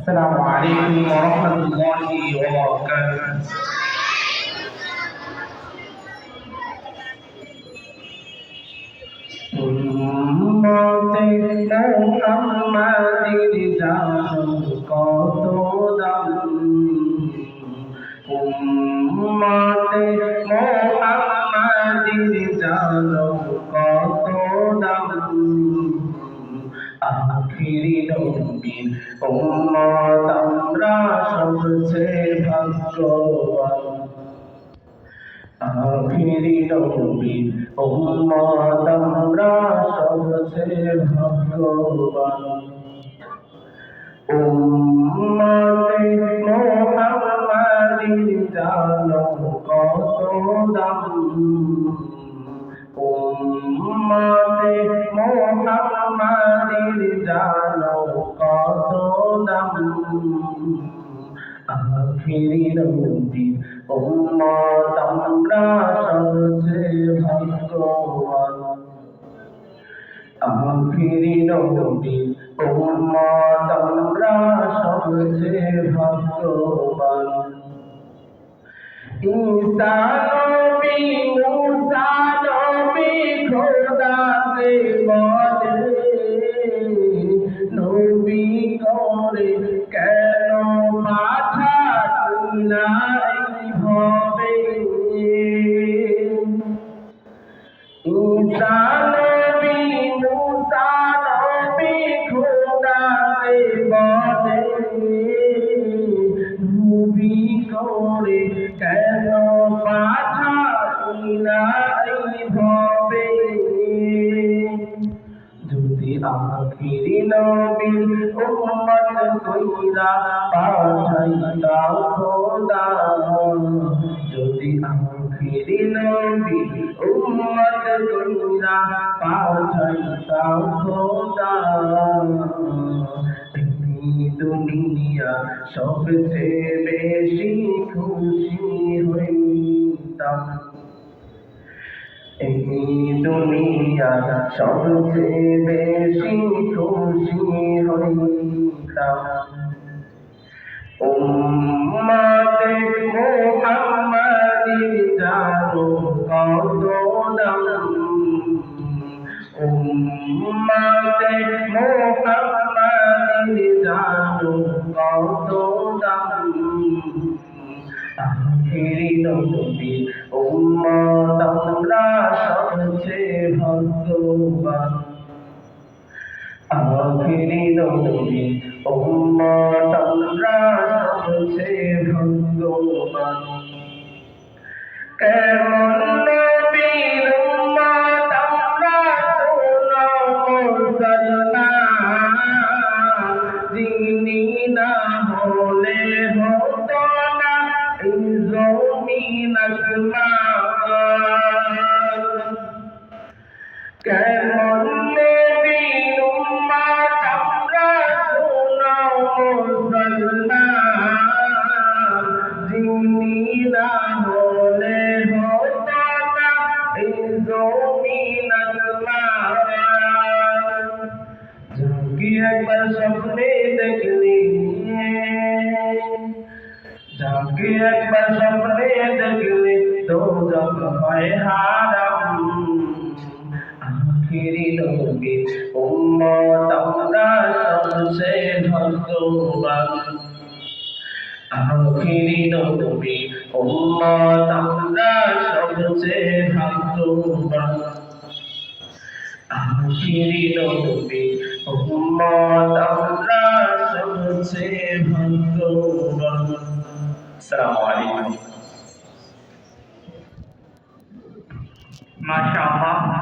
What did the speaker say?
السلام عليكم ورحمة الله وبركاته উম্মতে মুহাম্মাদির জানো কত দাম উম্মতে মুহাম্মাদির জানো কত দাম আখিরি নবীর উম্মত আমরা সবচেয়ে ভাগ্যবান আখিরি নবীর উম্মত আমরা সবচেয়ে ভাগ্যবান উম্মতে মুহাম্মাদির জানো কত দাম উম্মতে মুহাম্মাদির জানো কত দাম আখিরি নবীর উম্মত আমরা সবচেয়ে ভাগ্যবান আখিরি নবীর উম্মত আমরা সবচেয়ে ভাগ্যবান ঈসা নবী মুসা নবী খোদাকে বলে নবী করে কেন পাঠাই না এইভাবে ঈসা নবী মুসা নবী খোদাকে বলে নবী করে কেন পাঠাই না এইভাবে যদি আখিরি নবীর উম্মত কইরা পাঠাইতা খোদা যদি আখিরি নবীর উম্মত কইরা পাঠাইতা খোদা দুনিয়া সবচেয়ে বেশি খুশি হইতাম এই দুনিয়া সবচেয়ে বেশি খুশি হইতাম উম্মতে মুহাম্মাদির জানো কত দাম উম্মতে মুহাম্মাদির জানো কত দাম আখিরি নবীর উম্মত আমরা সবচেয়ে ভাগ্যবান আখিরি নবীর উম্মত আমরা সবচেয়ে ভাগ্যবান কেমন নবীর উম্মত আমরা শোনো মুসলমান যিনি না হলে হতো না এই জমিন আসমান কেমন নবীর উম্মত আমরা শোনো মুসলমান যিনি না হলে হতো না এই জমিন আসমান যাকে একবার স্বপ্নে দেখলি যাকে একবার স্বপ্নে দেখলে দোজখ হয় হারাম আখিরি নবীর উম্মত আমরা সবচেয়ে ভাগ্যবান আখিরি নবীর উম্মত আমরা সবচেয়ে ভাগ্যবান আখিরি নবীর উম্মত আমরা সবচেয়ে ভাগ্যবান আসসালামু আলাইকুম মাশাআল্লাহ।